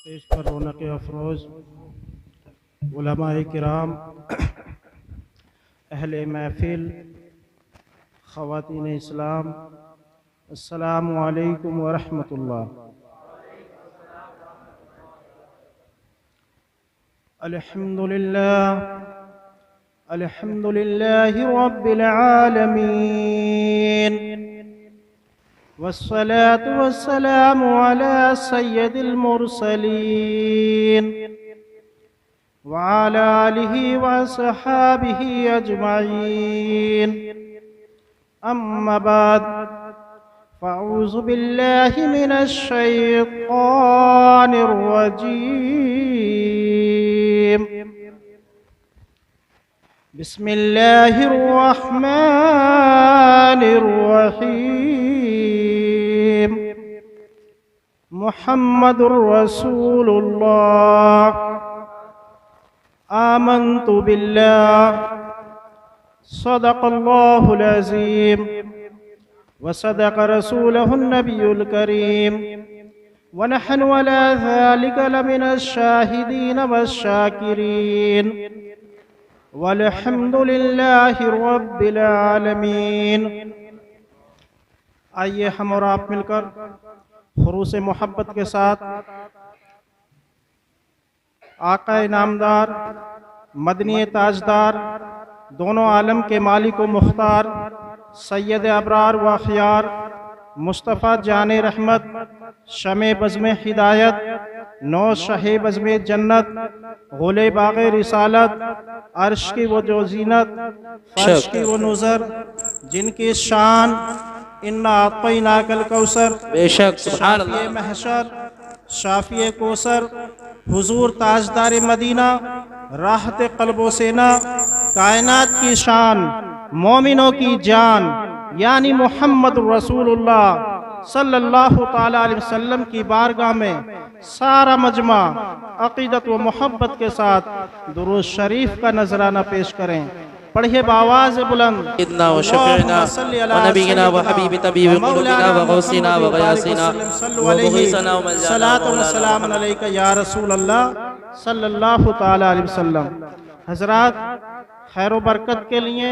Stage पर रौनक अफरोज़ उलमाए किराम, अहले महफिल, ख़वातीन इस्लाम, अस्सलामु अलैकुम व रहमतुल्लाह। अल्हम्दुलिल्लाह अल्हम्दुलिल्लाहि रब्बिल आलमीन, वस्सलातु वस्सलामु अला सय्यदिल मुरसलीन व अला आलिहि व अस्हाबिहि अजमईन। अम्मा बाद, फ़अऊज़ु बिल्लाहि मिनश शैतानिर रजीम। बिस्मिल्लाहिर रहमानिर रहीम। मुहम्मदुर रसूलुल्लाह। आमन्तु बिल्लाह, सदक़ल्लाहुल अज़ीम व सदक़ रसूलुहुन नबियुल करीम व नहनु अला ज़ालिका लमिनश शाहिदीन वश्शाकिरीन वल्हम्दुलिल्लाहि रब्बिल आलमीन। आइए हम और आप मिलकर खुरूस मोहब्बत के साथ आका नामदार, मदनी ताजदार, दोनों आलम के मालिक व मुख्तार सैयद अबरार व अखियार मुस्तफ़ा जाने रहमत, शमे बज़्मे हिदायत, नौ शहे बज़्मे जन्नत, गोले बाग़े रिसालत, अर्श की वो जो जीनत, फर्श की वो नुज़र, जिनकी शान इन्ना अतैनाकल कौसर, बेशक सुभान शाफ़िए महशर, शाफ़िए कोसर, हुजूर ताजदार मदीना, राहत क़ल्बो सेना, कायनात की शान, मोमिनों की जान, यानी मोहम्मद रसूलुल्लाह सल्लल्लाहु ताला अलैहि वसल्लम की बारगाह में सारा मजमा अक़ीदत व मोहब्बत के साथ दुरूद शरीफ का नजराना पेश करें। पढ़िए बावाज़ बुलंद। इन्ना व शफ़ीना व नबीना व हबीबी तबीब क़ुलूबिना व गौसिना व गयासिना व मुग़ीसना व मलजाना सलातो व सलाम अलैका या रसूल अल्लाह सल्लल्लाहु ताला अलैहि वसल्लम। हज़रात, खैर व बरकत के लिए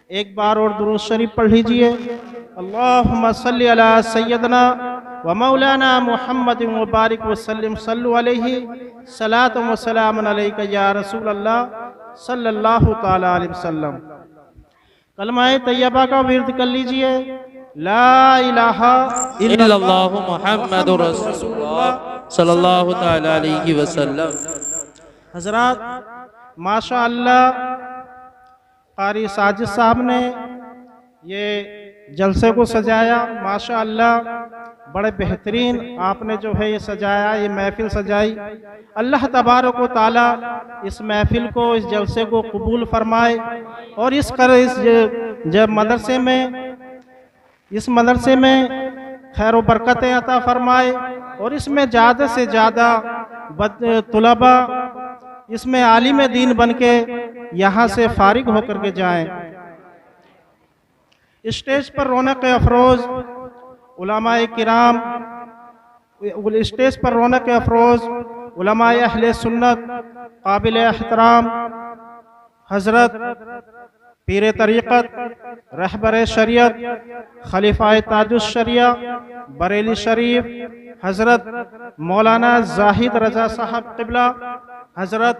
एक बार और दुरूद शरीफ पढ़ लीजिए। अल्लाहुम्मा सल्लि अला सय्यदना व मौलाना मुहम्मद व बारिक व सल्लिम सल्लु अलैहि सलातो व सलाम अलैका या रसूल अल्लाह सल्लल्लाहु ताला अलैहि वसल्लम। कलमाए तैयबा का विर्द कर लीजिए। ला इलाहा इल्लल्लाहु मुहम्मदुर रसूलुल्लाह सल्लल्लाहु ताला अलैहि वसल्लम। हज़रात, माशा अल्लाह, क़ारी साजिद साहब ने ये जलसे को सजाया। माशा अल्लाह, बड़े बेहतरीन आपने जो है ये सजाया, ये महफिल सजाई। अल्लाह तबारक व ताला इस महफिल को, इस जलसे को कबूल फरमाए और इस मदरसे में खैर व बरकतें अता फरमाए और इसमें ज़्यादा से ज़्यादा तुलबा इसमें आलिम दीन बन के यहाँ से फारिग होकर के जाएं। स्टेज पर रौनक अफरोज़ उलमाए किराम, स्टेज पर रौनक अफरोज़ उलमाए अहले सुन्नत, काबिल एहतराम हज़रत पीर तरीक़त, रहबर शरीयत, खलीफाए ताजुश शरिया बरेली शरीफ हज़रत मौलाना जाहिद रज़ा साहब क़िबला, हज़रत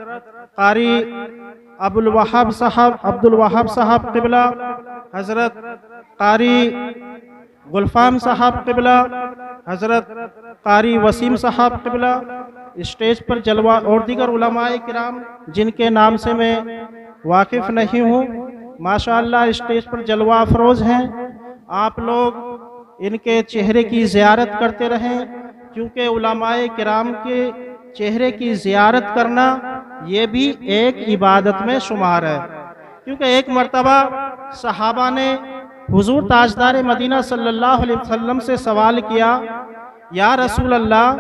क़ारी अब्दुल वहाब साहब क़िबला, हज़रत क़ारी गुलफ़ाम साहब क़िबला, हज़रत क़ारी वसीम साहब क़िबला, स्टेज पर जलवा और दीगर उलमाए किराम जिनके नाम से मैं वाकिफ़ नहीं हूँ, माशा अल्लाह स्टेज पर जलवा अफरोज़ हैं। आप लोग इनके चेहरे की ज़ियारत करते रहें, क्योंकि उलमाए किराम के चेहरे की ज़ियारत करना ये भी एक इबादत में शुमार है। क्योंकि एक मरतबा सहाबा ने हुजूर ताजदार मदीना सल्लल्लाहु अलैहि वसल्लम से सवाल किया, या रसूल अल्लाह,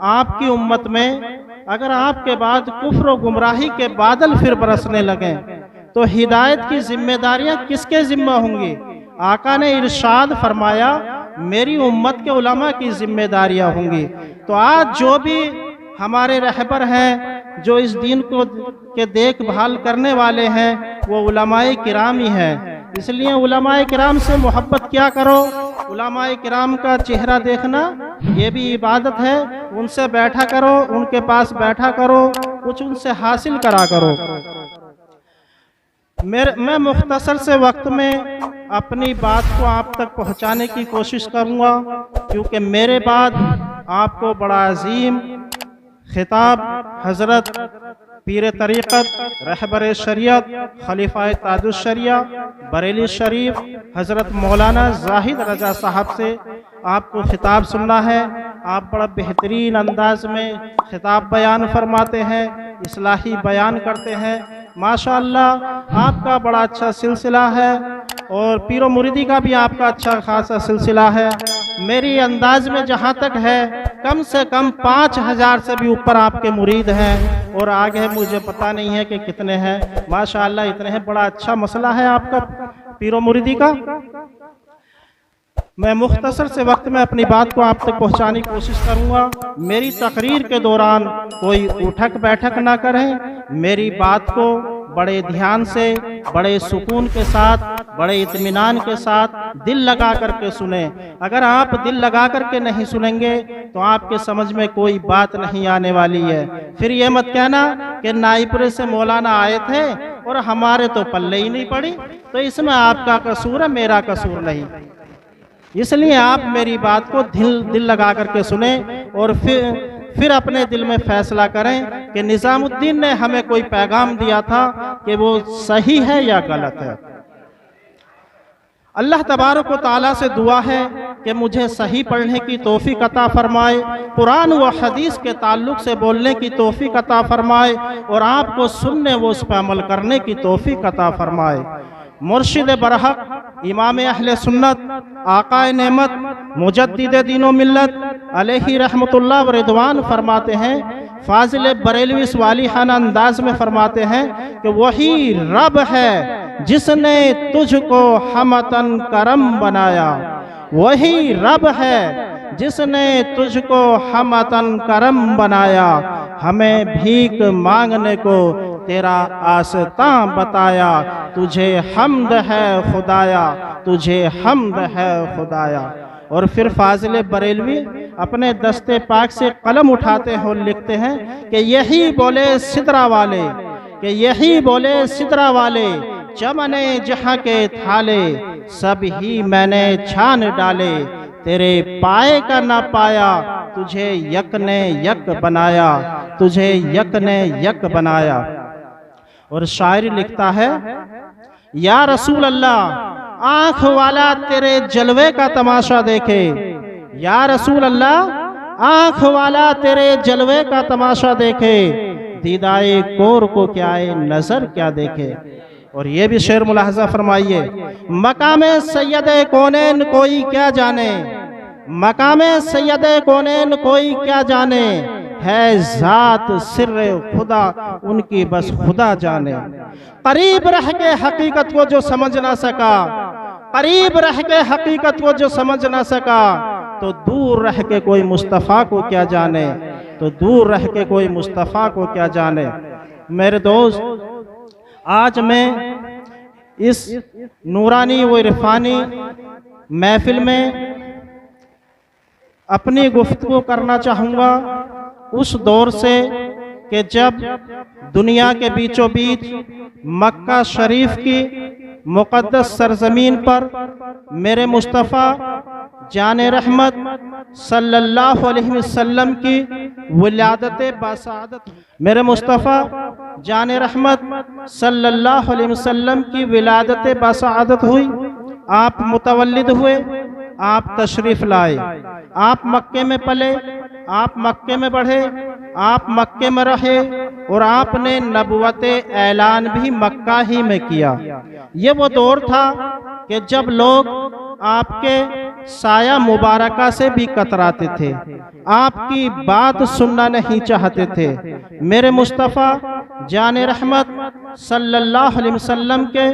आपकी उम्मत में अगर आपके बाद कुफ्र और गुमराही के बादल फिर बरसने लगें तो हिदायत की जिम्मेदारियां किसके जिम्मा होंगी? आका ने इरशाद फरमाया, मेरी उम्मत के उलमा की जिम्मेदारियां होंगी। तो आज जो भी हमारे रहबर हैं, जो इस दीन को के देखभाल करने वाले हैं, वो उलमाए किराम ही हैं। इसलिए उलमाए किराम से मोहब्बत क्या करो। उलमाए किराम का चेहरा देखना ये भी इबादत है। उनसे बैठा करो, उनके पास बैठा करो, कुछ उनसे हासिल करा करो। मैं मुख्तसर से वक्त में अपनी बात को आप तक पहुंचाने की कोशिश करूंगा, क्योंकि मेरे बाद आपको बड़ा अजीम खिताब हज़रत पीर तरीक़त रहबर शरीयत खलीफा ताजुश शरिया बरेली शरीफ हज़रत मौलाना जाहिद रजा साहब से आपको खिताब सुनना है। आप बड़ा बेहतरीन अंदाज में खिताब बयान फरमाते हैं, इस्लाही बयान करते हैं। माशाअल्लाह आपका बड़ा अच्छा सिलसिला है और पीरो मुरीदी का भी आपका अच्छा खासा सिलसिला है। मेरी अंदाज में जहाँ तक है कम से कम 5000 से भी ऊपर आपके मुरीद हैं, और आगे मुझे पता नहीं है कि कितने हैं। माशाअल्लाह इतने हैं, बड़ा अच्छा मसला है आपका पीरो मुरीदी का। मैं मुख्तसर से वक्त में अपनी बात को आप तक पहुंचाने की कोशिश करूंगा। मेरी तकरीर के दौरान कोई उठक बैठक ना करें, मेरी बात को बड़े ध्यान से, बड़े सुकून के साथ, बड़े इत्मीनान के साथ दिल लगा करके सुने। अगर आप दिल लगा करके नहीं सुनेंगे तो आपके समझ में कोई बात नहीं आने वाली है। फिर ये मत कहना कि नाईपुरे से मौलाना आए थे और हमारे तो पल्ले ही नहीं पड़ी, तो इसमें आपका कसूर है, मेरा कसूर नहीं। इसलिए आप मेरी बात को दिल लगा करके सुने और फिर अपने दिल में फैसला करें कि निज़ामुद्दीन ने हमें कोई पैगाम दिया था कि वो सही है या गलत है। अल्लाह तबारक व तआला से दुआ है कि मुझे सही पढ़ने की तौफीक अता फरमाए, कुरान व हदीस के ताल्लुक से बोलने की तौफीक अता फरमाए और आपको सुनने व उस पर अमल करने की तौफीक अता फरमाए। मुर्शिद बरहक इमाम अहले सुन्नत आकाए नेमत मुजद्दिद दीनो मिल्लत अलैहि रहमतुल्लाह व रिदवान फरमाते हैं, फाजिल बरेलवी वालिहाना अंदाज में फरमाते हैं कि वही रब है जिसने तुझको हमतन करम बनाया। वही रब है जिसने तुझको हमतन करम बनाया। हमें भीख मांगने को तेरा आस्ता बताया। तुझे हम्द है खुदाया, तुझे हम्द है खुदाया। और फिर फाजिल बरेलवी अपने दस्ते पाक से कलम उठाते हैं और लिखते हैं कि यही बोले सिदरा वाले, कि यही बोले सिदरा वाले, चमने जहाँ के थाले सब ही मैंने छान डाले। तेरे पाए का ना पाया, तुझे यक ने यक बनाया, तुझे यक ने यक बनाया। और शायरी लिखता है, या रसूल अल्लाह आँख वाला तेरे जलवे का तमाशा देखे। या रसूल अल्लाह आँख वाला तेरे जलवे का तमाशा देखे। दीदाए कोर को क्या है नजर क्या देखे। और ये भी शेर मुलाहजा फरमाइए, मकामे सैयदे कौनैन कोई क्या जाने, मकामे सैयदे कौनैन कोई क्या जाने, है जात सिर्रे खुदा उनकी बस खुदा जाने। करीब रह के हकीकत को जो समझ ना सका, करीब रह के हकीकत को जो समझ ना सका, तो दूर रह के कोई मुस्तफ़ा को क्या जाने, तो दूर रह के कोई मुस्तफ़ा को क्या जाने। मेरे दोस्त, आज मैं इस नूरानी व इरफानी महफिल में अपनी गुफ्तगू करना चाहूँगा उस दौर से कि जब दुनिया के बीचों बीच मक्का शरीफ की मुक़द्दस सरजमीन पर मेरे मुस्तफ़ा जाने रहमत सल्लल्लाहु अलैहि वसल्लम की विलादत बासादत, मेरे मुस्तफ़ा जाने रहमत सल्लल्लाहु अलैहि वसल्लम की विलादत बासादत हुई। आप मुतवल्लिद हुए, आप तशरीफ़ लाए, आप मक्के में पले, आप मक्के में बढ़े, आप मक्के में रहे और आपने नबुवत ऐलान भी मक्का ही में किया। ये वो दौर था कि जब लोग आपके साया मुबारका से भी कतराते थे, आपकी बात सुनना नहीं चाहते थे। मेरे मुस्तफ़ा जाने रहमत सल्लल्लाहु अलैहि वसल्लम के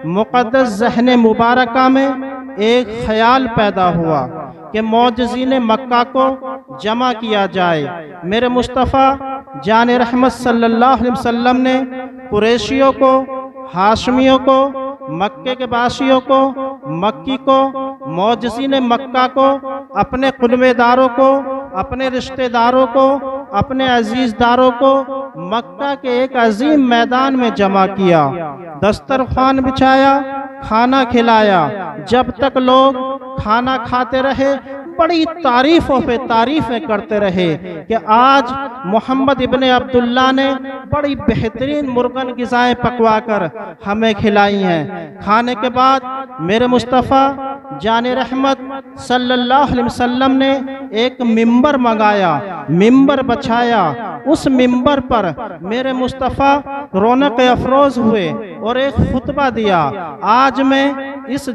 मुक़द्दस ज़हन मुबारका में एक ख्याल पैदा हुआ कि मौजज़ीन मक्का को जमा किया जाए। मेरे मुस्तफ़ा जान रहमत सल्लल्लाहु अलैहि वसल्लम ने कुरैशियों को, हाशमियों को, मक्के के वासियों को, मक्की को, मौजसीन मक्का को, अपने कुनबेदारों को, अपने रिश्तेदारों को, अपने अजीजदारों को मक्का के एक अजीम मैदान में जमा किया। दस्तरखान बिछाया, खाना खिलाया। जब तक लोग खाना खाते रहे बड़ी तारीफों पे तारीफें करते रहे कि आज मोहम्मद इब्ने अब्दुल्ला ने बड़ी बेहतरीन मुर्गन ग़िज़ाएं पकवा कर हमें खिलाई हैं। खाने के बाद मेरे मुस्तफ़ा जान रहमत सल्लल्लाहु अलैहि वसल्लम ने एक मिंबर मंगाया, मिंबर बछाया। उस मिंबर पर मेरे मुस्तफ़ा रौनक अफरोज़ हुए और एक खुतबा दिया। आज मैं इस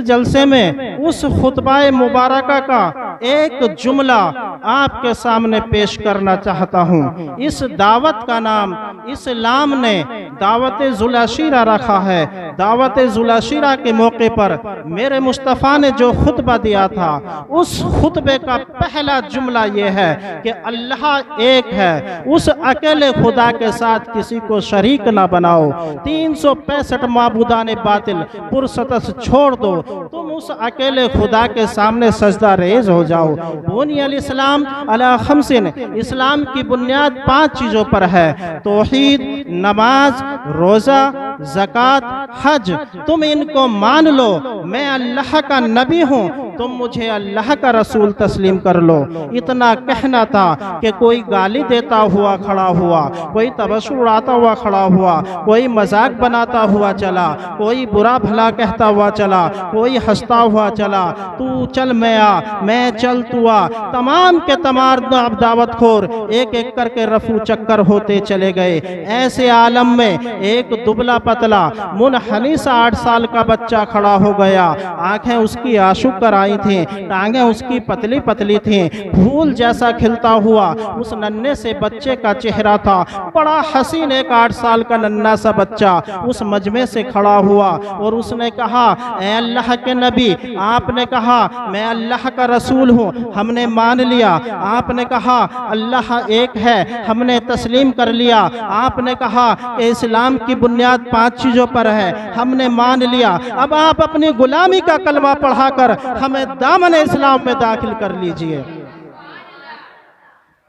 जलसे में उस खुतबाए मुबारका का एक जुमला आपके सामने पेश करना चाहता हूँ। इस दावत का नाम इस्लाम ने दावत जुलाशिरा रखा है। दावत जुलाशिरा के मौके पर मेरे मुस्तफ़ा ने जो खुतबा दिया था, उस खुतबे का पहला जुमला ये है कि अल्लाह एक है, उस अकेले खुदा के साथ किसी को शरीक ना बनाओ। 365 माबूदाने बातिल पुरसतस छोड़ दो, तुम उस अकेले खुदा के सामने सजदा रेज हो जाओ। बुनी अल इस्लाम अला खमसिन, इस्लाम की बुनियाद 5 चीज़ों पर है, तौहीद, नमाज, रोज़ा, ज़कात, हज। तुम इनको मान लो, मैं अल्लाह का नबी हूँ, तुम मुझे अल्लाह का रसूल तस्लीम कर लो। इतना कहना था कि कोई गाली देता हुआ खड़ा हुआ, कोई तबस्सुर उड़ाता हुआ खड़ा हुआ, कोई मजाक बनाता हुआ चला, कोई बुरा भला कहता हुआ चला, कोई हंसता हुआ चला। तू चल मैं आ, मैं चल तू आ। तमाम के तमाम दावत खोर एक एक करके रफू चक्कर होते चले गए। ऐसे आलम में एक दुबला पतला मुनहनी सा 8 साल का बच्चा खड़ा हो गया। आंखें उसकी आंसू कर आई थी, टांगें उसकी पतली पतली थी। फूल जैसा खिलता हुआ उस नन्हे से बच्चे का चेहरा था। बड़ा हसीन एक 8 साल का नन्हा सा बच्चा उस मजमे से खड़ा हुआ और उसने कहा, ऐ अल्लाह के नबी, आपने कहा मैं अल्लाह का रसूल हूँ, हमने मान लिया। आपने कहा अल्लाह एक है, हमने तस्लीम कर लिया। आपने कहा कि इस्लाम की बुनियाद 5 चीज़ों पर है, हमने मान लिया। अब आप अपनी गुलामी का कलमा पढ़ाकर हमें दामन इस्लाम में दाखिल कर लीजिए।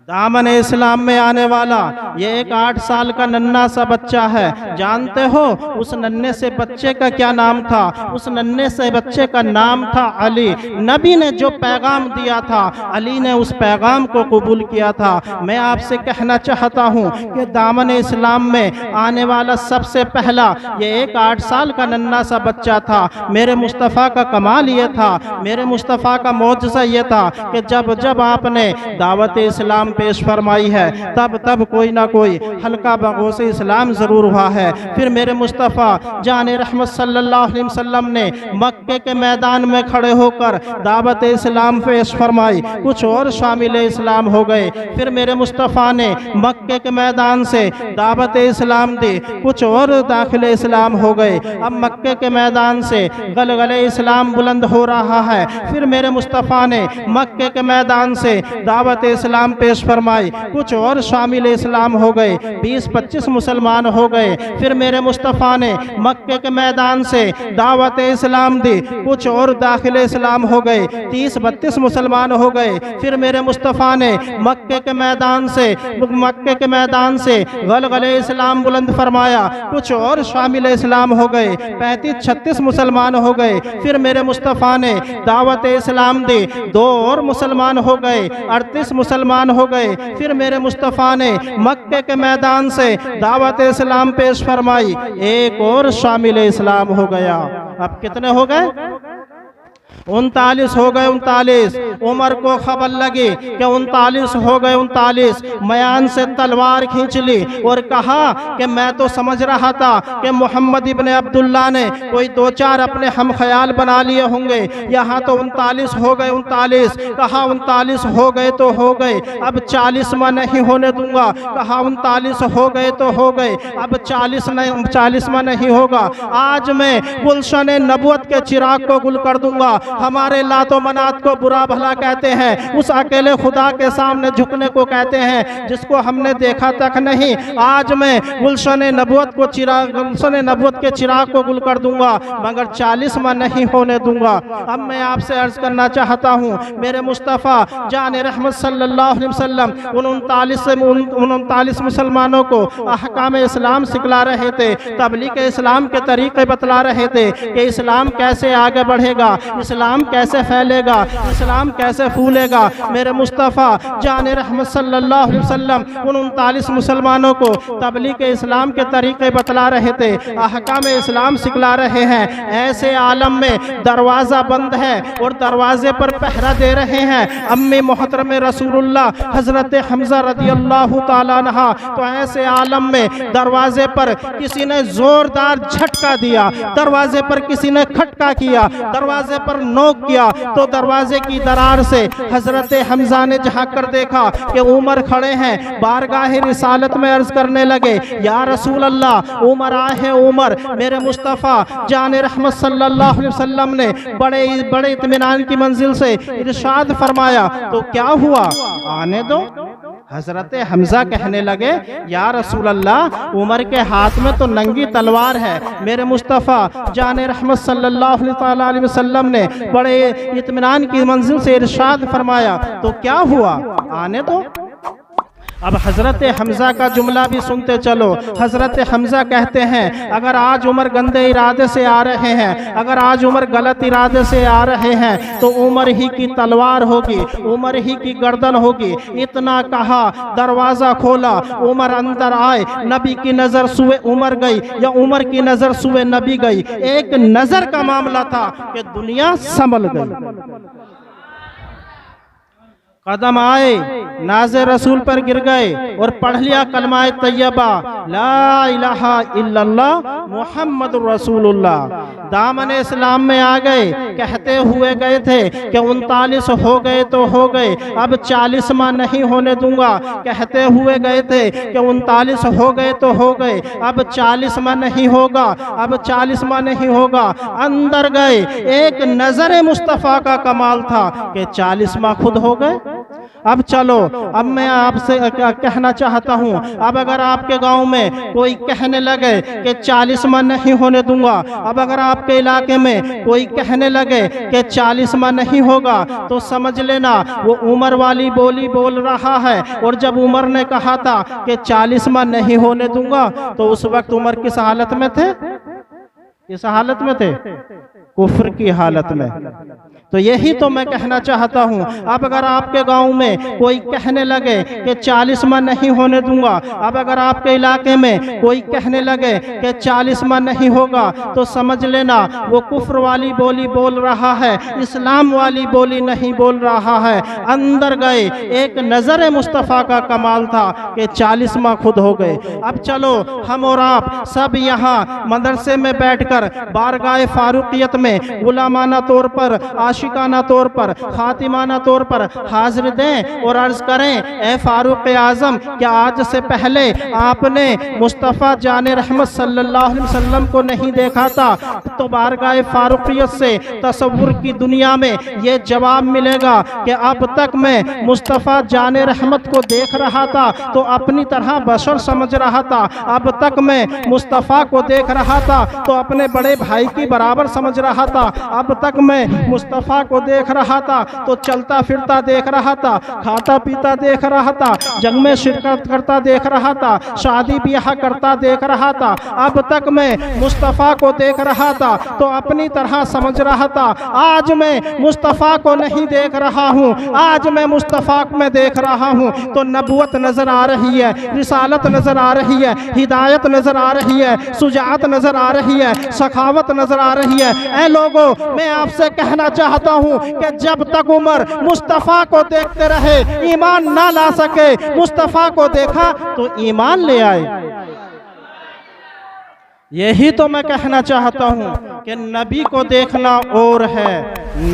दामन इस्लाम में आने वाला ये एक 8 साल का नन्हा सा बच्चा है। जानते हो उस नन्हे से बच्चे का क्या नाम था? उस नन्हे से बच्चे का नाम था अली। नबी ने जो पैगाम दिया था, अली ने उस पैगाम को कबूल किया था। मैं आपसे कहना चाहता हूँ कि दामन इस्लाम में आने वाला सबसे पहला ये एक 8 साल का नन्हा सा बच्चा था। मेरे मुस्तफ़ा का कमाल ये था, मेरे मुस्तफ़ा का मौजज़ा ये था कि जब जब आपने दावत इस्लाम पेश फरमाई है, तब तब कोई ना कोई हल्का बगोसे इस्लाम ज़रूर हुआ है। फिर मेरे मुस्तफ़ा जान रहमत सल्लल्लाहु अलैहि वसल्लम ने मक्के के मैदान में खड़े होकर दावत इस्लाम पेश फरमाई, कुछ और शामिल इस्लाम हो गए। फिर मेरे मुस्तफ़ा ने मक्के के मैदान से दावत इस्लाम दी, कुछ और दाखिल इस्लाम हो गए। अब मक्के के मैदान से गलगले इस्लाम बुलंद हो रहा है। फिर मेरे मुस्तफ़ा ने मक्के के मैदान से दावत इस्लाम पेश फरमाई, कुछ और शामिल इस्लाम हो गए, 20-25 मुसलमान हो गए। फिर मेरे मुस्तफ़ा ने मक्के के मैदान से दावत इस्लाम दी, कुछ और दाखिल इस्लाम हो गए, 30-32 मुसलमान हो गए। फिर मेरे मुस्तफ़ा ने मक्के के मैदान से गलगले इस्लाम बुलंद फरमाया, कुछ और शामिल इस्लाम हो गए, 35-36 मुसलमान हो गए। फिर मेरे मुस्तफ़ा ने दावत इस्लाम दी, 2 और मुसलमान हो गए, 38 मुसलमान हो गए। फिर मेरे मुस्तफ़ा ने मक्के के मैदान से दावत इस्लाम पेश फरमाई, एक और शामिल इस्लाम हो गया। अब कितने हो गए? 39 हो गए। 39 उमर को खबर लगी कि 39 हो गए। 39 मयान से तलवार खींच ली और कहा कि मैं तो समझ रहा था कि मोहम्मद इब्ने अब्दुल्ला ने कोई 2-4 अपने हम ख्याल बना लिए होंगे, यहाँ तो 39 हो गए। 39 कहा 39 हो गए तो हो गए, अब 40वां नहीं होने दूंगा। कहा 39 हो गए तो हो गए, अब 40वां नहीं होगा। आज मैं गुलशन नबुवत के चिराग को गुल कर दूंगा। हमारे लातो मनात को बुरा भला कहते हैं, उस अकेले खुदा के सामने झुकने को कहते हैं जिसको हमने देखा तक नहीं। आज मैं गुलशन नबुवत के चिराग को गुल कर दूंगा मगर 40 माह नहीं होने दूंगा। अब मैं आपसे अर्ज करना चाहता हूँ, मेरे मुस्तफ़ा जान रहमत सल्लल्लाहु अलैहि वसल्लम उन 39 मुसलमानों को अहकाम इस्लाम सिखला रहे थे, तबलीग इस्लाम के तरीके बतला रहे थे कि इस्लाम कैसे आगे बढ़ेगा, इस्लाम कैसे फैलेगा, इस्लाम कैसे फूलेगा। मेरे मुस्तफ़ा जान रहमत सल्लल्लाहु अलैहि वसल्लम उन 39 मुसलमानों को तबलीग इस्लाम के तरीके बतला रहे थे, अहकाम इस्लाम सिखला रहे हैं। ऐसे आलम में दरवाज़ा बंद है और दरवाजे पर पहरा दे रहे हैं अम्मी मोहतरम रसूलुल्लाह हज़रत हमज़ा रज़ियल्लाहु ताला अन्हा। तो ऐसे आलम में दरवाजे पर किसी ने जोरदार झटका दिया, दरवाजे पर किसी ने खटका किया, दरवाजे पर नोक किया तो दरवाजे की दरार से हज़रत हमज़ा ने झांक कर देखा कि उमर खड़े हैं। बारगाह रिसालत में अर्ज करने लगे, या रसूल अल्लाह, उमर आए हैं उमर। मेरे मुस्तफ़ा जान रहमत सल्लल्लाहु अलैहि वसल्लम ने बड़े इत्मीनान की मंजिल से इरशाद फरमाया, तो क्या हुआ, आने दो। हजरत हमजा कहने लगे, या रसूल अल्लाह, उमर के हाथ में तो नंगी तलवार है। मेरे मुस्तफ़ा जान रहमत सल्लल्लाहु अलैहि वसल्लम ने बड़े इत्मीनान की मंजिल से इरशाद फरमाया, तो क्या हुआ, आने दो। अब हज़रत हमज़ा का जुमला भी सुनते चलो। हज़रत हमज़ा कहते हैं, अगर आज उमर गंदे इरादे से आ रहे हैं, अगर आज उमर गलत इरादे से आ रहे हैं तो उमर ही की तलवार होगी, उमर ही की गर्दन होगी। इतना कहा, दरवाज़ा खोला, उमर अंदर आए। नबी की नज़र सुए उमर गई या उमर की नज़र सुए नबी गई। एक नज़र का मामला था कि दुनिया संभल गई। कदम आए, नाज़े रसूल पर गिर गए और पढ़ लिया कलमाए तैयबा, ला इलाहा इल्लल्लाह मुहम्मदुर रसूलुल्लाह। दामन इस्लाम में आ गए। कहते हुए गए थे कि 39 हो गए तो हो गए, अब 40 माह नहीं होने दूंगा। कहते हुए गए थे कि 39 हो गए तो हो गए, अब 40 माह नहीं होगा, अब 40 माह नहीं होगा। अंदर गए। एक नजर मुस्तफ़ा का कमाल था कि 40 माह खुद हो गए। अब चलो, अब मैं आपसे कहना चाहता हूँ, अब अगर आपके गांव में कोई कहने लगे कि 40 माह नहीं होने दूंगा, अब अगर आपके इलाके में कोई कहने लगे कि 40 माह नहीं होगा, तो समझ लेना वो उमर वाली बोली बोल रहा है। और जब उमर ने कहा था कि 40 माह नहीं होने दूंगा, तो उस वक्त उमर किस हालत में थे? किस हालत में थे? कुफ्र की हालत में। तो यही तो मैं कहना चाहता हूँ। अब अगर आपके गांव में कोई कहने लगे कि 40 माह नहीं होने दूंगा, अब अगर आपके इलाके में कोई कहने लगे कि 40 माह नहीं होगा, तो समझ लेना वो कुफ्र वाली बोली बोल रहा है, इस्लाम वाली बोली नहीं बोल रहा है। अंदर गए। एक नज़र मुस्तफ़ा का कमाल था कि 40 माह खुद हो गए। अब चलो, हम और आप सब यहाँ मदरसे में बैठकर बारगाह फारूकियत में गुलामाना तौर पर, आशिकाना तौर पर, खातिमाना तौर पर हाजिर दें और अर्ज करें, ए फारूक आज़म, क्या आज से पहले आपने मुस्तफ़ा जान रहमत सल्लल्लाहु अलैहि वसल्लम को नहीं देखा था? तो बारगाह फारूकियत से तसव्वुर की दुनिया में ये जवाब मिलेगा कि अब तक मैं मुस्तफ़ा जान रहमत को देख रहा था तो अपनी तरह बशर समझ रहा था, अब तक मैं मुस्तफ़ा को देख रहा था तो अपने बड़े भाई की बराबर समझ रहा था, अब तक मैं मुस्तफ़ा को देख रहा था तो चलता फिरता देख रहा था, खाता पीता देख रहा था, जंग में शिरकत करता देख रहा था, शादी ब्याह करता देख रहा था, अब तक मैं मुस्तफ़ा को देख रहा था तो अपनी तरह समझ रहा था। आज मैं मुस्तफ़ा को नहीं देख रहा हूँ, आज मैं मुस्तफ़ा में देख रहा हूँ तो नबुवत नज़र आ रही है, रिसालत नज़र आ रही है, हिदायत नज़र आ रही है, सुजात नज़र आ रही है, सखावत नज़र आ रही है। ऐ लोगों, मैं आपसे कहना चाहता हूँ कि जब तक उमर मुस्तफ़ा को देखते रहे ईमान ना ला सके, मुस्तफ़ा को देखा तो ईमान ले आए। यही तो मैं कहना चाहता हूँ कि नबी को देखना और है,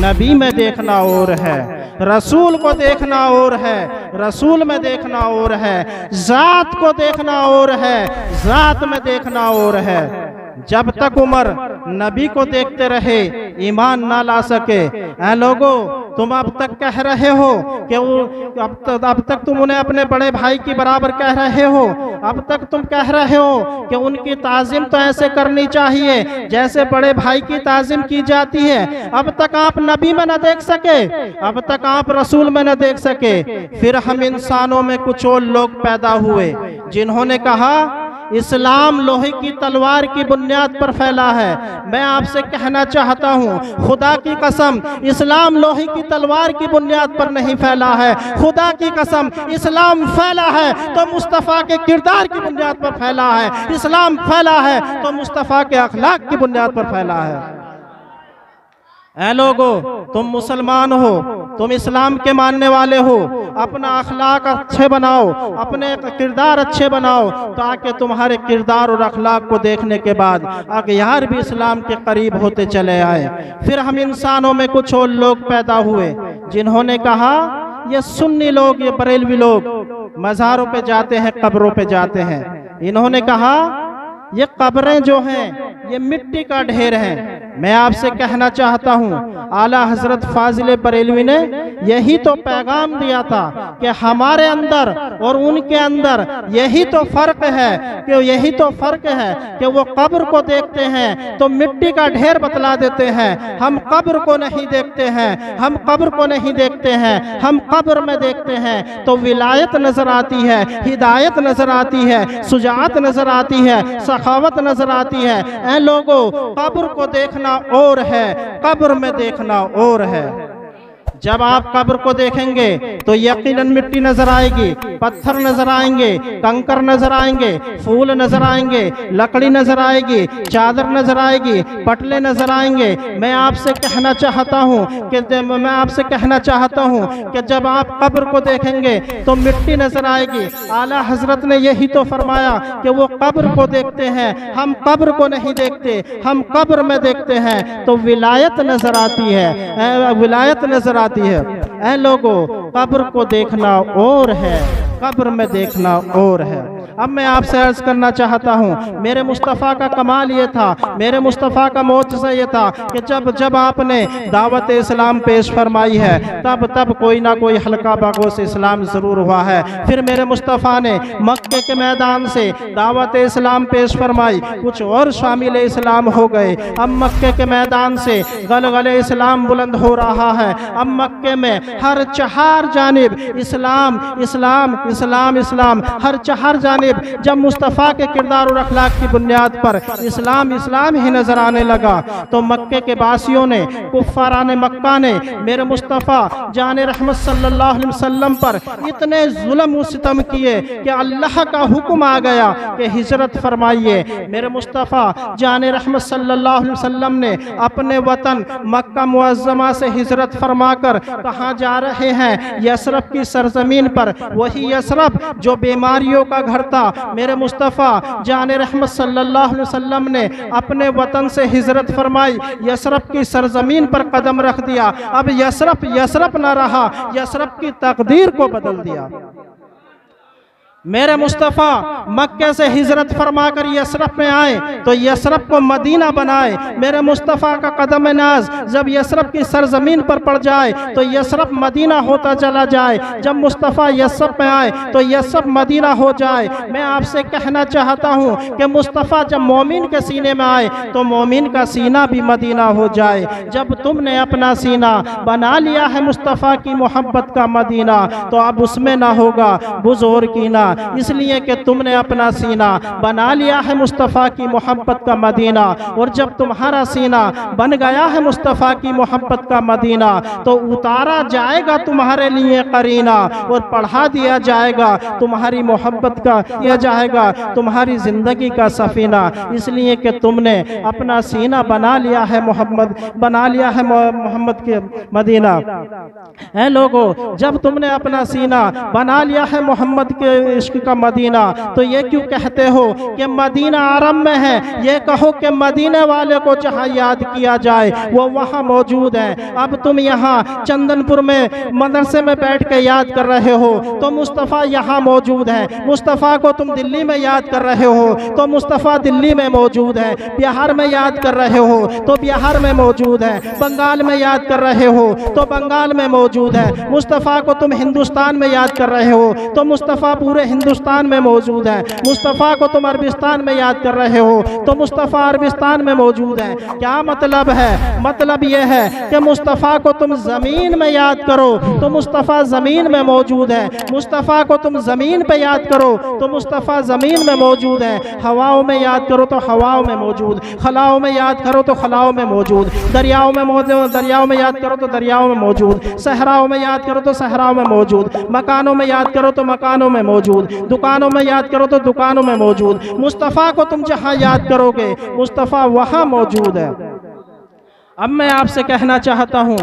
नबी में देखना और है, रसूल को देखना और है, रसूल में देखना और है, ज़ात को देखना और है, ज़ात में देखना और है। जब तक उमर नबी को देखते रहे ईमान ना ला सके। ऐ लोगों, तुम अब तक कह रहे हो कि अब तक तुम उन्हें अपने बड़े भाई की बराबर कह रहे हो, अब तक तुम कह रहे हो कि उनकी ताज़ीम तो ऐसे करनी चाहिए जैसे बड़े भाई की ताज़ीम की जाती है। अब तक आप नबी में न देख सके, अब तक आप रसूल में न देख सके। फिर हम इंसानों में कुछ और लोग पैदा हुए जिन्होंने कहा इस्लाम लोहे की तलवार की बुनियाद पर फैला है। मैं आपसे कहना चाहता हूँ, खुदा की कसम इस्लाम लोहे की तलवार की बुनियाद पर नहीं फैला है। खुदा की कसम इस्लाम फैला है तो मुस्तफ़ा के किरदार की बुनियाद पर फैला है। इस्लाम फैला है तो मुस्तफ़ा के अखलाक की बुनियाद पर फैला है। ऐ लोगो, तुम मुसलमान हो, तुम इस्लाम के मानने वाले हो, अपना अखलाक अच्छे बनाओ, अपने किरदार अच्छे बनाओ, ताकि तुम्हारे किरदार और अखलाक को देखने के बाद अगयार भी इस्लाम के करीब होते चले आए। फिर हम इंसानों में कुछ और लोग पैदा हुए जिन्होंने कहा ये सुन्नी लोग, ये बरेलवी लोग मज़ारों पे जाते हैं, कब्रों पे जाते हैं। इन्होंने कहा ये कब्रें जो हैं ये मिट्टी का ढेर है। मैं आपसे कहना चाहता हूँ, आला हजरत फाजिल बरेलवी ने यही तो पैगाम दिया था कि हमारे अंदर और उनके अंदर यही तो फर्क है कि वो कब्र को देखते हैं तो मिट्टी का ढेर बतला देते हैं, हम कब्र को नहीं देखते हैं, हम कब्र को नहीं देखते हैं, हम कब्र में देखते हैं तो विलायत नजर आती है, हिदायत नजर आती है, सुजात नजर आती है, सखावत नजर आती है। ऐ लोगों, कब्र को देखना और है, कब्र में देखना और है। जब आप कब्र को देखेंगे तो यकीनन मिट्टी नजर आएगी, पत्थर नजर आएंगे, कंकर नजर आएंगे, फूल नजर आएंगे, लकड़ी नजर आएगी, चादर नजर आएगी, पटले नजर आएंगे। मैं आपसे कहना चाहता हूँ कि जब आप कब्र को देखेंगे तो मिट्टी नजर आएगी। आला हजरत ने यही तो फरमाया कि वो कब्र को देखते हैं, हम कब्र को नहीं देखते, हम कब्र में देखते हैं तो विलायत नजर आती है, विलायत नजर आती है। ऐ लोगों, कब्र को देखना और है, कब्र में देखना और है। अब मैं आपसे अर्ज करना चाहता हूँ, मेरे मुस्तफ़ा का कमाल ये था, मेरे मुस्तफ़ा का मोजज़ा ये था कि जब आपने दावत इस्लाम पेश फरमाई है तब कोई ना कोई हल्का बागों से इस्लाम ज़रूर हुआ है। फिर मेरे मुस्तफ़ा ने मक्के के मैदान से दावत इस्लाम पेश फरमाई, कुछ और शामिल इस्लाम हो गए। अब मक्के के मैदान से गलगले इस्लाम बुलंद हो रहा है। अब मक्के में हर चहार जानिब इस्लाम इस्लाम इस्लाम इस्लाम, हर चहार जानिब जब मुस्तफ़ा के किरदार और अखलाक की बुनियाद पर इस्लाम इस्लाम ही नजर आने लगा तो मक्के के बासियों ने, कुफ़ाराने मक्का ने मेरे मुस्तफ़ा जाने रहमत सल्लल्लाहु अलैहि वसल्लम पर इतने जुल्म सितम किए कि अल्लाह का हुक्म आ गया कि हिजरत फरमाइए। मेरे मुस्तफ़ा जाने रहमत सल्लल्लाहु अलैहि वसल्लम ने अपने वतन मक्का मुअज़्ज़मा से हिजरत फरमाकर कहाँ जा रहे हैं? यसरब की सरजमीन पर, वही यसरब जो बीमारियों का घर था। मेरे मुस्तफ़ा जाने रहमत सल्लल्लाहु अलैहि वसल्लम ने अपने वतन से हिजरत फरमाई, यसरब की सरजमीन पर कदम रख दिया। अब यसरब यसरब न रहा, यसरब की तकदीर को बदल दिया। मेरे मुस्तफ़ा मक्के से हिजरत फरमाकर यसरब में आए तो यसरब को मदीना बनाए। मेरे मुस्तफ़ा का कदम नाज जब यसरब की सरजमीन पर पड़ जाए तो यसरब मदीना होता चला जाए। जब मुस्तफ़ा यसरब में आए तो यसरब मदीना हो जाए। मैं आपसे कहना चाहता हूँ कि मुस्तफ़ा जब मोमिन के सीने में आए तो मोमिन का सीना भी मदीना हो जाए। जब तुमने अपना सीना बना लिया है मुस्तफ़ा की मोहब्बत का मदीना तो अब उसमें ना होगा बुज़ुर्ग की ना, इसलिए कि तुमने अपना सीना बना लिया है मुस्तफ़ा की मोहब्बत का मदीना। और जब तुम्हारा सीना बन गया है मुस्तफ़ा की मोहब्बत का मदीना तो उतारा जाएगा तुम्हारे लिए करीना और पढ़ा दिया जाएगा तुम्हारी मोहब्बत का, दिया जाएगा तुम्हारी ज़िंदगी का सफ़ीना। इसलिए कि तुमने अपना सीना बना लिया है मोहम्मद के मदीना। ऐ लोगों, जब तुमने अपना सीना बना लिया है मोहम्मद के इश्क का मदीना, तो ये क्यों कहते हो कि मदीना अरब में है? ये कहो कि मदीने वाले को जहाँ याद किया जाए वो वहाँ मौजूद है। अब तुम यहाँ चंदनपुर में मदरसे में बैठ के याद कर रहे हो तो मुस्तफ़ा यहाँ मौजूद है। मुस्तफ़ा को तुम दिल्ली में याद कर रहे हो तो मुस्तफ़ा दिल्ली में मौजूद है। बिहार में याद कर रहे हो तो बिहार में मौजूद है। बंगाल में याद कर रहे हो तो बंगाल में मौजूद है। मुस्तफ़ा को तुम हिंदुस्तान में याद कर रहे हो तो मुस्तफ़ा पूरे हिंदुस्तान में मौजूद है। मुस्तफ़ा को तुम अरबिस्तान में याद कर रहे हो तो मुस्तफ़ा अरबिस्तान में मौजूद है। क्या मतलब है? मतलब यह है कि मुस्तफ़ा को तुम ज़मीन में याद करो तो मुस्तफ़ा ज़मीन में मौजूद है। मुस्तफ़ा को तुम ज़मीन पे याद करो तो मुस्तफ़ा ज़मीन में मौजूद है। हवाओं में याद करो तो हवाओं में मौजूद, खलाओं में याद करो तो खलाओं में मौजूद, दरियाओं में मौजूद, दरियाओं में याद करो तो दरियाओं में मौजूद, सहराओं में याद करो तो सहराओं में मौजूद, मकानों में याद करो तो मकानों में मौजूद, दुकानों में याद करो तो दुकानों में मौजूद। मुस्तफ़ा को तुम जहाँ याद करोगे मुस्तफ़ा वहाँ मौजूद है। अब मैं आपसे कहना चाहता हूँ,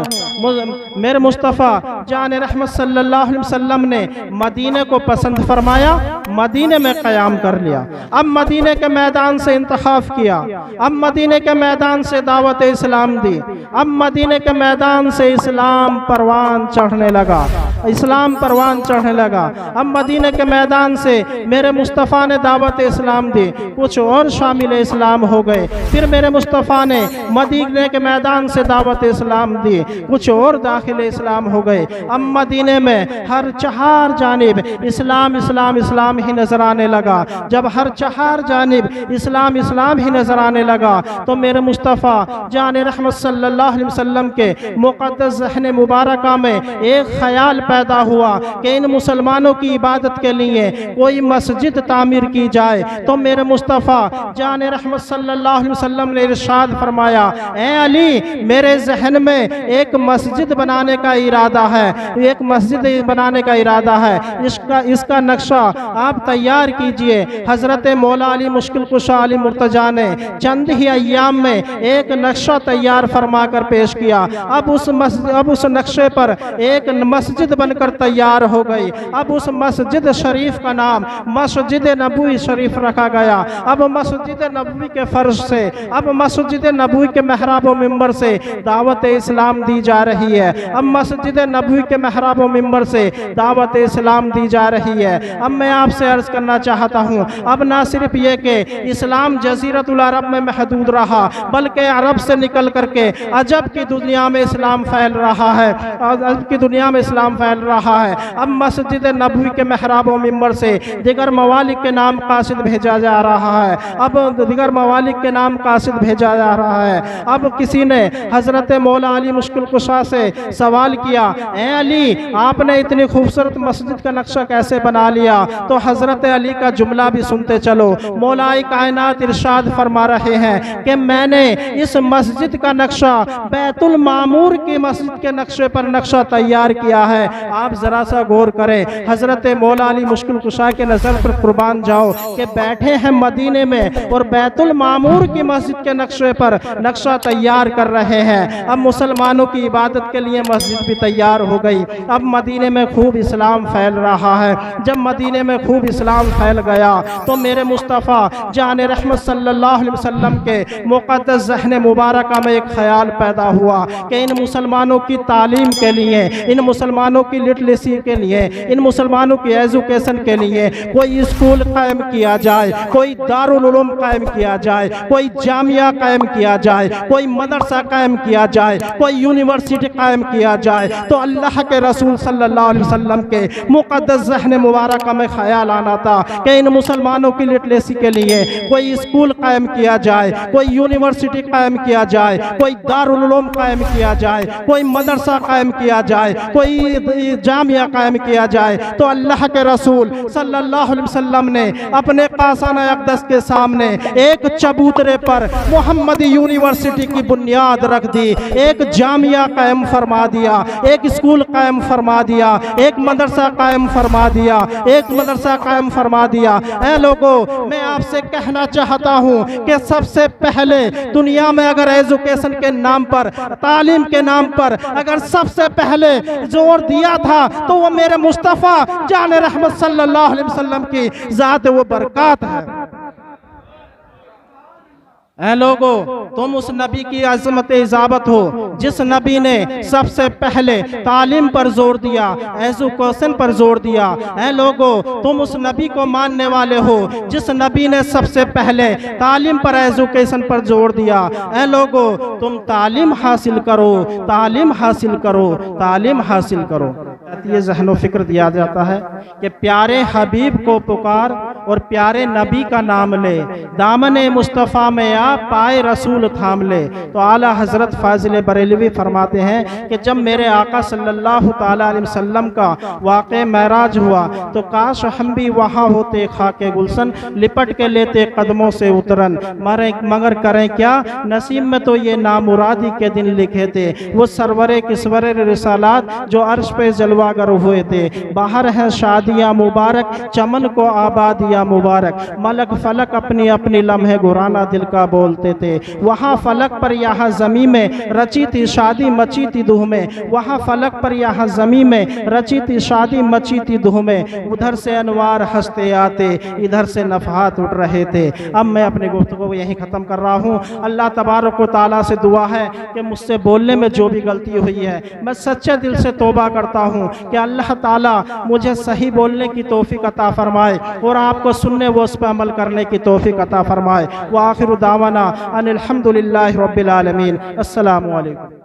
मेरे मुस्तफ़ा जान रहमत सल्लल्लाहु अलैहि वसल्लम ने मदीने को पसंद फरमाया, मदीने में क़याम कर लिया। अब मदीने के मैदान से इंतखाब किया, अब मदीने के मैदान से दावत इस्लाम दी, अब मदीने के मैदान से इस्लाम परवान चढ़ने लगा, इस्लाम परवान चढ़ने लगा। अब मदीने के मैदान से मेरे मुस्तफ़ा ने दावत इस्लाम दी, कुछ और शामिल इस्लाम हो गए। फिर मेरे मुस्तफ़ा ने मदीने के मैदान से दावत इस्लाम दी, कुछ और दाखिल इस्लाम हो गए। अब मदीने में हर चार जानिब इस्लाम इस्लाम इस्लाम ही नजर आने लगा। जब हर चार जानिब इस्लाम इस्लाम ही नजर आने लगा तो मेरे मुस्तफ़ा जान रहमत सल्लल्लाहु अलैहि वसल्लम के मुक़द्दस ज़हन मुबारका में एक ख्याल पैदा हुआ कि इन मुसलमानों की इबादत के लिए कोई मस्जिद तामीर की जाए। तो मेरे मुस्तफ़ा जान रहमत सल्लल्लाहु अलैहि वसल्लम ने इरशाद फरमाया, ए अली, मेरे जहन में एक मस्जिद बनाने का इरादा है, एक मस्जिद बनाने का इरादा है। इसका नक्शा आप तैयार कीजिए। हज़रत मौला अली मुश्किल कुशा अली मुर्तजा ने चंद ही अय्याम में एक नक्शा तैयार फरमा कर पेश किया। अब उस नक्शे पर एक मस्जिद बनकर तैयार हो गई। अब उस मस्जिद शरीफ का नाम मस्जिद नबवी शरीफ रखा गया। अब मस्जिद नबवी के फर्श से, अब मस्जिद नबवी के महराब व मिंबर से दावत इस्लाम दी जा रही है। अब मस्जिद नबवी के महराब व मिंबर से दावत इस्लाम दी जा रही है। अब मैं आपसे अर्ज करना चाहता हूँ, अब ना सिर्फ ये कि इस्लाम जज़ीरतुल अरब में महदूद रहा, बल्कि अरब से निकल करके अजब की दुनिया में इस्लाम फैल रहा है, अजब की दुनिया में इस्लाम फैल रहा है। अब मस्जिद नबवी के महराब व मिंबर से दिगर मवालिक के नाम कासिद भेजा जा रहा है। अब दिगर मवालिक के नाम कासिद भेजा जा रहा है। अब किसी ने हज़रत मौला अली मुश्किल कुशा से सवाल किया, ए अली, आपने इतनी खूबसूरत मस्जिद का नक्शा कैसे बना लिया? तो हज़रत अली का जुमला भी सुनते चलो। मौलाए कायनात इरशाद फरमा रहे हैं कि मैंने इस मस्जिद का नक्शा बैतुल मामूर की मस्जिद के नक्शे पर नक्शा तैयार किया है। आप ज़रा सा गौर करें, हज़रत मौला अली मुश्किल कुशा के नज़र पर कुर्बान जाओ कि बैठे हैं मदीने में और बैतुल मामूर की मस्जिद के नक्शे पर नक्शा तैयार कर रहे हैं। अब मुसलमानों की इबादत के लिए मस्जिद भी तैयार हो गई। अब मदीने में खूब इस्लाम फैल रहा है। जब मदीने में खूब इस्लाम फैल गया तो मेरे मुस्तफ़ा जान रहमत सल्लल्लाहु अलैहि वसल्लम के मुक़द्दस ज़हन मुबारका में एक ख्याल पैदा हुआ कि इन मुसलमानों की तालीम के लिए, इन मुसलमानों की लिटरेसी के लिए, इन मुसलमानों की एजुकेशन के लिए कोई स्कूल कायम किया जाए, कोई दारुल उलूम कायम किया जाए, कोई जामिया कायम किया जाए, कोई मदरसा कायम किया जाए, कोई यूनिवर्सिटी कायम किया जाए। तो अल्लाह के रसूल सल्लल्लाहु अलैहि वसल्लम के मुक़द्दस ज़हन मुबारका में ख्याल आना था कि इन मुसलमानों की लिटरेसी के लिए कोई स्कूल कायम किया जाए, कोई यूनिवर्सिटी कायम किया जाए, कोई दारुल उलूम कायम किया जाए, कोई मदरसा कायम किया जाए, कोई जामिया कायम किया जाए। तो अल्लाह के रसूल सल्लल्लाहु अलैहि वसल्लम ने अपने कासाना अक़दस के सामने एक चबूतरे पर मोहम्मदी यूनिवर्सिटी की बुनियाद रख दी, एक जामिया कायम फरमा दिया, एक स्कूल कायम फरमा दिया, एक मदरसा कायम फरमा दिया, एक मदरसा कायम फरमा दिया। ऐ लोगों, मैं आपसे कहना चाहता हूँ कि सबसे पहले दुनिया में अगर एजुकेशन के नाम पर, तालीम के नाम पर अगर सबसे पहले जोर दिया दिया था तो वो मेरे मुस्तफ़ा जान रहमत सल्लल्लाहु अलैहि वसल्लम की ज़ात वो बरकत है। ऐ लोगो, तुम उस नबी की अज़मत इजाबत हो जिस नबी ने सबसे पहले तालीम पर जोर दिया, एजुकेशन पर जोर दिया। ऐ लोगो, तुम उस नबी को मानने वाले हो जिस नबी ने सबसे पहले तालीम पर एजुकेशन पर जोर दिया। ऐ लोगो, तुम तालीम हासिल करो, तालीम हासिल करो, तालीम हासिल करो। ये ज़हनो फिक्र दिया जाता है कि प्यारे हबीब को पुकार और प्यारे नबी का नाम ले, दामने मुस्तफ़ा में आ पाए रसूल थाम ले। तो आला हज़रत फाजिल बरेलवी फरमाते हैं कि जब मेरे आका सल्लल्लाहु ताला अलैहि वसल्लम का वाक़े महराज हुआ तो काश हम भी वहाँ होते, खाके गुलशन लिपट के लेते कदमों से उतरन, मगर करें क्या, नसीब में तो ये नामुरादी के दिन लिखे थे। वो सरवरे किस्वरे रिसालात जो अर्श पे जलवागर हुए थे, बाहर है शादियाँ मुबारक, चमन को आबादियाँ मुबारक, मलक फलक अपनी अपनी लम्हे गुराना दिल का बोलते थे। वहाँ फलक पर यहाँ ज़मीं में रची थी शादी मची थी दुह में, वहाँ फलक पर यहाँ ज़मीं में रची थी शादी मची थी दुह में। उधर से अनवार हंसते आते, इधर से नफ़हात उठ रहे थे। अब मैं अपनी गुफ्तगू को यहीं ख़त्म कर रहा हूँ। अल्लाह तबारक व तआला से दुआ है कि मुझसे बोलने में जो भी गलती हुई है मैं सच्चे दिल से तौबा करता हूँ कि अल्लाह ताला मुझे सही बोलने की तौफीक अता फरमाए और आपको सुनने व उस पर अमल करने की तौफीक अता फरमाए। व आखिर दावाना अनिल हम्दुलिल्लाहि रब्बिल आलमीन। अस्सलामु अलैकुम।